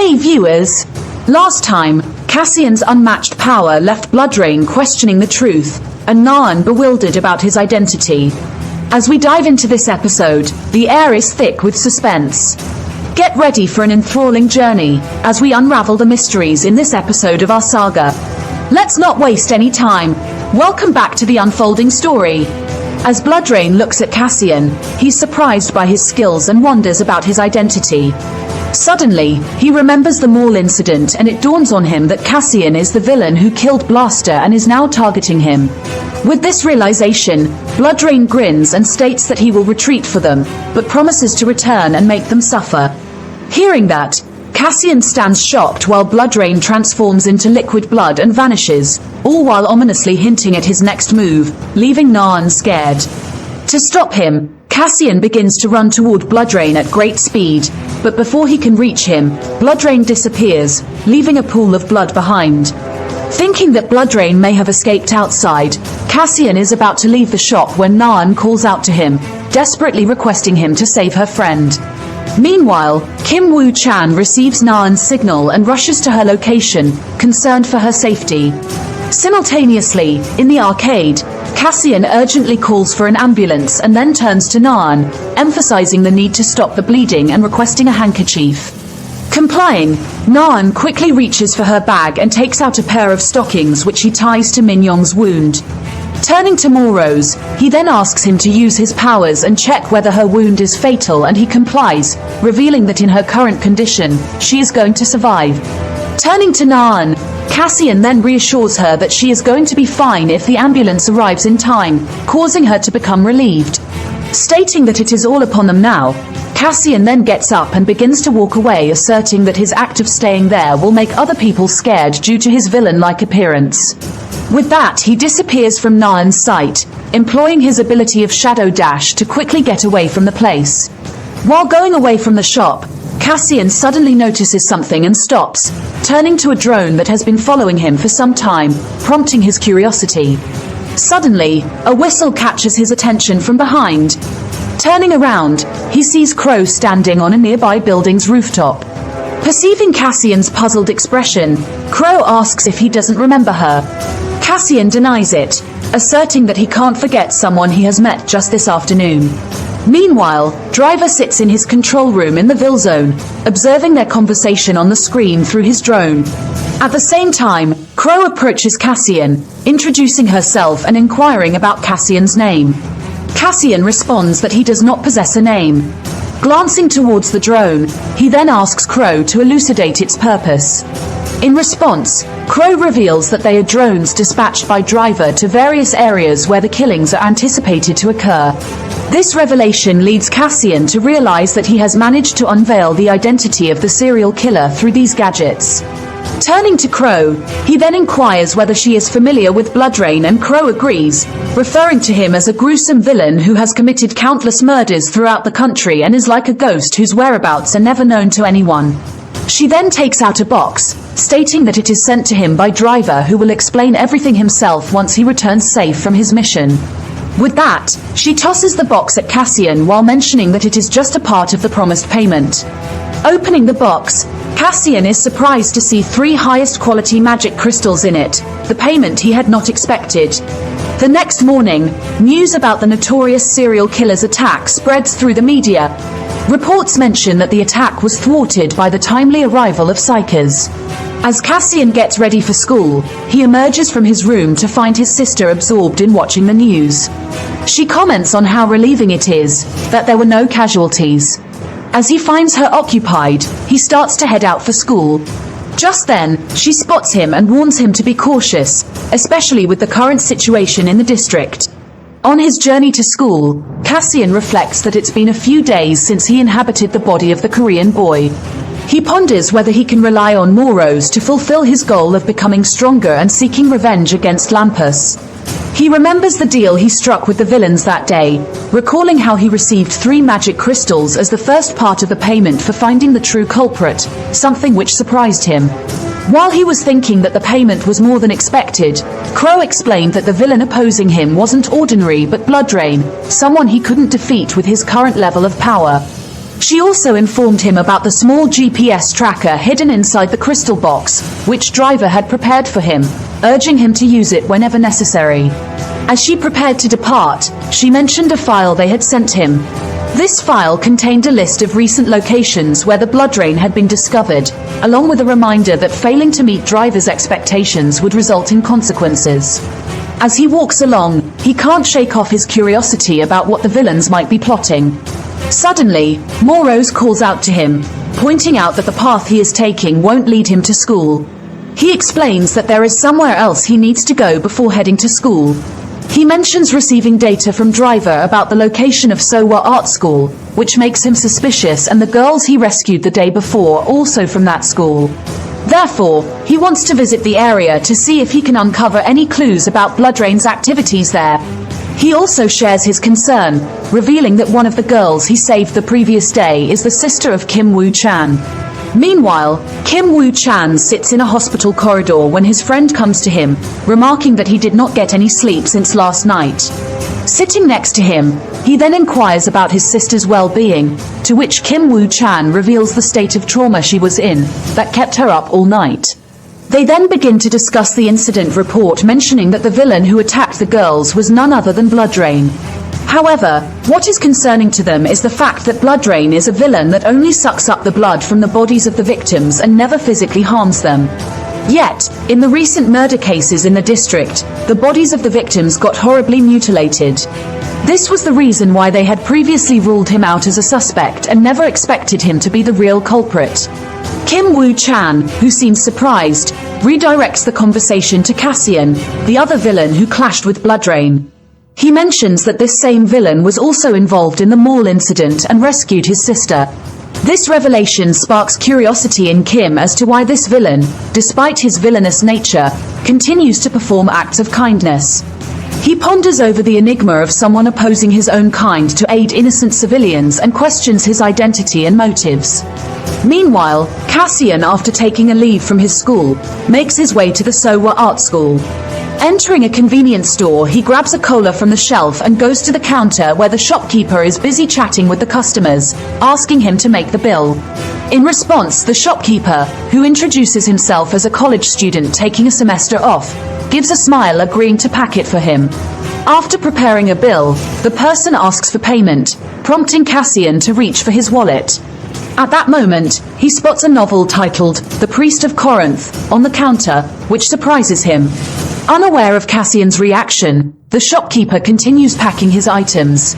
Hey viewers! Last time, Cassian's unmatched power left Bloodrain questioning the truth, and Naan bewildered about his identity. As we dive into this episode, the air is thick with suspense. Get ready for an enthralling journey, as we unravel the mysteries in this episode of our saga. Let's not waste any time. Welcome back to the unfolding story. As Bloodrain looks at Cassian, he's surprised by his skills and wonders about his identity. Suddenly, he remembers the mall incident and it dawns on him that Cassian is the villain who killed Blaster and is now targeting him. With this realization, Bloodrain grins and states that he will retreat for them, but promises to return and make them suffer. Hearing that, Cassian stands shocked while Bloodrain transforms into liquid blood and vanishes, all while ominously hinting at his next move, leaving Naan scared. To stop him, Cassian begins to run toward Bloodrain at great speed, but before he can reach him, Bloodrain disappears, leaving a pool of blood behind. Thinking that Bloodrain may have escaped outside, Cassian is about to leave the shop when Naan calls out to him, desperately requesting him to save her friend. Meanwhile, Kim Woo-chan receives Naan's signal and rushes to her location, concerned for her safety. Simultaneously, in the arcade, Cassian urgently calls for an ambulance and then turns to Naan, emphasizing the need to stop the bleeding and requesting a handkerchief. Complying, Naan quickly reaches for her bag and takes out a pair of stockings which he ties to Min-young's wound. Turning to Morose, he then asks him to use his powers and check whether her wound is fatal, and he complies, revealing that in her current condition, she is going to survive. Turning to Naan, Cassian then reassures her that she is going to be fine if the ambulance arrives in time, causing her to become relieved. Stating that it is all upon them now, Cassian then gets up and begins to walk away, asserting that his act of staying there will make other people scared due to his villain-like appearance. With that, he disappears from Naan's sight, employing his ability of Shadow Dash to quickly get away from the place. While going away from the shop, Cassian suddenly notices something and stops, turning to a drone that has been following him for some time, prompting his curiosity. Suddenly, a whistle catches his attention from behind. Turning around, he sees Crow standing on a nearby building's rooftop. Perceiving Cassian's puzzled expression, Crow asks if he doesn't remember her. Cassian denies it, asserting that he can't forget someone he has met just this afternoon. Meanwhile, Driver sits in his control room in the Ville Zone, observing their conversation on the screen through his drone. At the same time, Crow approaches Cassian, introducing herself and inquiring about Cassian's name. Cassian responds that he does not possess a name. Glancing towards the drone, he then asks Crow to elucidate its purpose. In response, Crow reveals that they are drones dispatched by Driver to various areas where the killings are anticipated to occur. This revelation leads Cassian to realize that he has managed to unveil the identity of the serial killer through these gadgets. Turning to Crow, he then inquires whether she is familiar with Bloodrain, and Crow agrees, referring to him as a gruesome villain who has committed countless murders throughout the country and is like a ghost whose whereabouts are never known to anyone. She then takes out a box, stating that it is sent to him by Driver, who will explain everything himself once he returns safe from his mission. With that, she tosses the box at Cassian while mentioning that it is just a part of the promised payment. Opening the box, Cassian is surprised to see 3 highest quality magic crystals in it, the payment he had not expected. The next morning, news about the notorious serial killer's attack spreads through the media. Reports mention that the attack was thwarted by the timely arrival of psychers. As Cassian gets ready for school, he emerges from his room to find his sister absorbed in watching the news. She comments on how relieving it is that there were no casualties. As he finds her occupied, he starts to head out for school. Just then, she spots him and warns him to be cautious, especially with the current situation in the district. On his journey to school, Cassian reflects that it's been a few days since he inhabited the body of the Korean boy. He ponders whether he can rely on Morose to fulfill his goal of becoming stronger and seeking revenge against Lampus. He remembers the deal he struck with the villains that day, recalling how he received 3 magic crystals as the first part of the payment for finding the true culprit, something which surprised him. While he was thinking that the payment was more than expected, Crow explained that the villain opposing him wasn't ordinary but Bloodrain, someone he couldn't defeat with his current level of power. She also informed him about the small GPS tracker hidden inside the crystal box, which Driver had prepared for him, urging him to use it whenever necessary. As she prepared to depart, she mentioned a file they had sent him. This file contained a list of recent locations where the Bloodrain had been discovered, along with a reminder that failing to meet Driver's expectations would result in consequences. As he walks along, he can't shake off his curiosity about what the villains might be plotting. Suddenly, Morose calls out to him, pointing out that the path he is taking won't lead him to school. He explains that there is somewhere else he needs to go before heading to school. He mentions receiving data from Driver about the location of Saga Art School, which makes him suspicious, and the girls he rescued the day before also from that school. Therefore, he wants to visit the area to see if he can uncover any clues about Bloodrain's activities there. He also shares his concern, revealing that one of the girls he saved the previous day is the sister of Kim Woo-chan. Meanwhile, Kim Woo-chan sits in a hospital corridor when his friend comes to him, remarking that he did not get any sleep since last night. Sitting next to him, he then inquires about his sister's well-being, to which Kim Woo-chan reveals the state of trauma she was in that kept her up all night. They then begin to discuss the incident report, mentioning that the villain who attacked the girls was none other than Bloodrain. However, what is concerning to them is the fact that Bloodrain is a villain that only sucks up the blood from the bodies of the victims and never physically harms them. Yet, in the recent murder cases in the district, the bodies of the victims got horribly mutilated. This was the reason why they had previously ruled him out as a suspect and never expected him to be the real culprit. Kim Woo-chan, who seems surprised, redirects the conversation to Cassian, the other villain who clashed with Bloodrain. He mentions that this same villain was also involved in the mall incident and rescued his sister. This revelation sparks curiosity in Kim as to why this villain, despite his villainous nature, continues to perform acts of kindness. He ponders over the enigma of someone opposing his own kind to aid innocent civilians and questions his identity and motives. Meanwhile, Cassian, after taking a leave from his school, makes his way to the Saga Art School. Entering a convenience store, he grabs a cola from the shelf and goes to the counter where the shopkeeper is busy chatting with the customers, asking him to make the bill. In response, the shopkeeper, who introduces himself as a college student taking a semester off, gives a smile, agreeing to pack it for him. After preparing a bill, the person asks for payment, prompting Cassian to reach for his wallet. At that moment, he spots a novel titled The Priest of Corinth on the counter, which surprises him. Unaware of Cassian's reaction, the shopkeeper continues packing his items.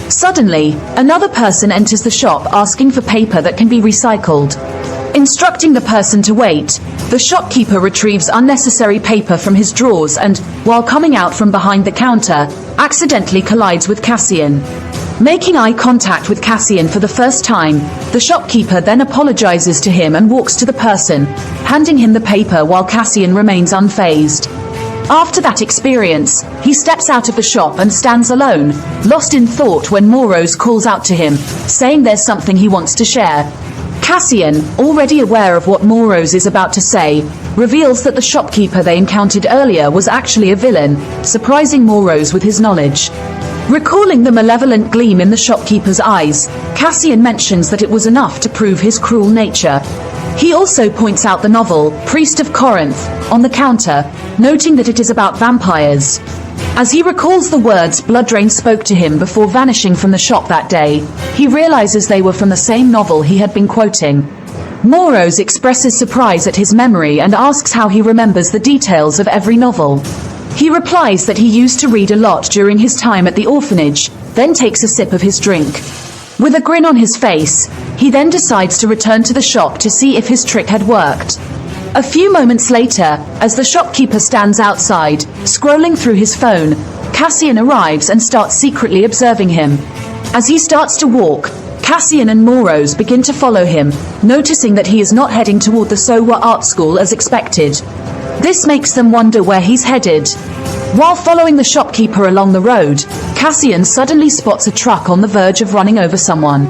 Suddenly, another person enters the shop asking for paper that can be recycled. Instructing the person to wait, the shopkeeper retrieves unnecessary paper from his drawers and, while coming out from behind the counter, accidentally collides with Cassian. Making eye contact with Cassian for the first time, the shopkeeper then apologizes to him and walks to the person, handing him the paper while Cassian remains unfazed. After that experience, he steps out of the shop and stands alone, lost in thought when Morose calls out to him, saying there's something he wants to share. Cassian, already aware of what Morose is about to say, reveals that the shopkeeper they encountered earlier was actually a villain, surprising Morose with his knowledge. Recalling the malevolent gleam in the shopkeeper's eyes, Cassian mentions that it was enough to prove his cruel nature. He also points out the novel, Priest of Corinth, on the counter, noting that it is about vampires. As he recalls the words Bloodrain spoke to him before vanishing from the shop that day, he realizes they were from the same novel he had been quoting. Morose expresses surprise at his memory and asks how he remembers the details of every novel. He replies that he used to read a lot during his time at the orphanage, then takes a sip of his drink. With a grin on his face, he then decides to return to the shop to see if his trick had worked. A few moments later, as the shopkeeper stands outside, scrolling through his phone, Cassian arrives and starts secretly observing him. As he starts to walk, Cassian and Morose begin to follow him, noticing that he is not heading toward the Saga Art School as expected. This makes them wonder where he's headed. While following the shopkeeper along the road, Cassian suddenly spots a truck on the verge of running over someone.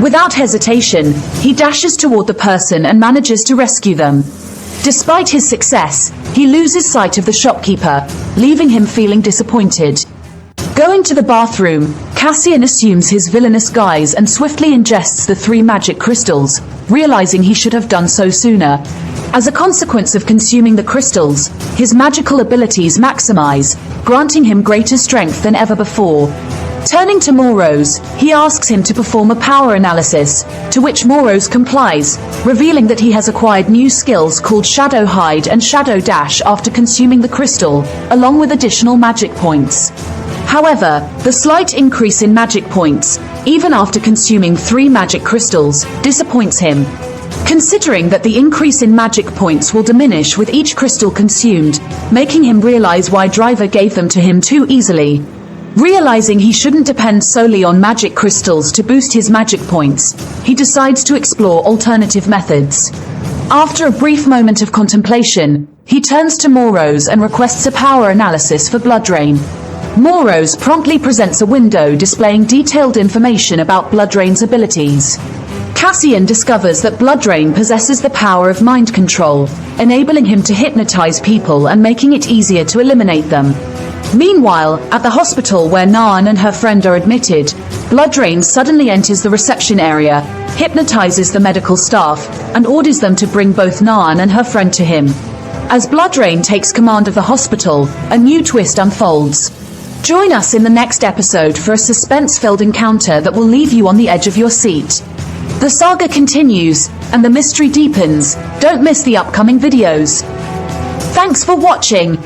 Without hesitation, he dashes toward the person and manages to rescue them. Despite his success, he loses sight of the shopkeeper, leaving him feeling disappointed. Going to the bathroom, Cassian assumes his villainous guise and swiftly ingests the 3 magic crystals, realizing he should have done so sooner. As a consequence of consuming the crystals, his magical abilities maximize, granting him greater strength than ever before. Turning to Morose, he asks him to perform a power analysis, to which Morose complies, revealing that he has acquired new skills called Shadow Hide and Shadow Dash after consuming the crystal, along with additional magic points. However, the slight increase in magic points, even after consuming 3 magic crystals, disappoints him. Considering that the increase in magic points will diminish with each crystal consumed, making him realize why Driver gave them to him too easily. Realizing he shouldn't depend solely on magic crystals to boost his magic points, he decides to explore alternative methods. After a brief moment of contemplation, he turns to Morose and requests a power analysis for Bloodrain. Morose promptly presents a window displaying detailed information about Bloodrain's abilities. Cassian discovers that Bloodrain possesses the power of mind control, enabling him to hypnotize people and making it easier to eliminate them. Meanwhile, at the hospital where Naan and her friend are admitted, Bloodrain suddenly enters the reception area, hypnotizes the medical staff, and orders them to bring both Naan and her friend to him. As Bloodrain takes command of the hospital, a new twist unfolds. Join us in the next episode for a suspense-filled encounter that will leave you on the edge of your seat. The saga continues, and the mystery deepens. Don't miss the upcoming videos. Thanks for watching.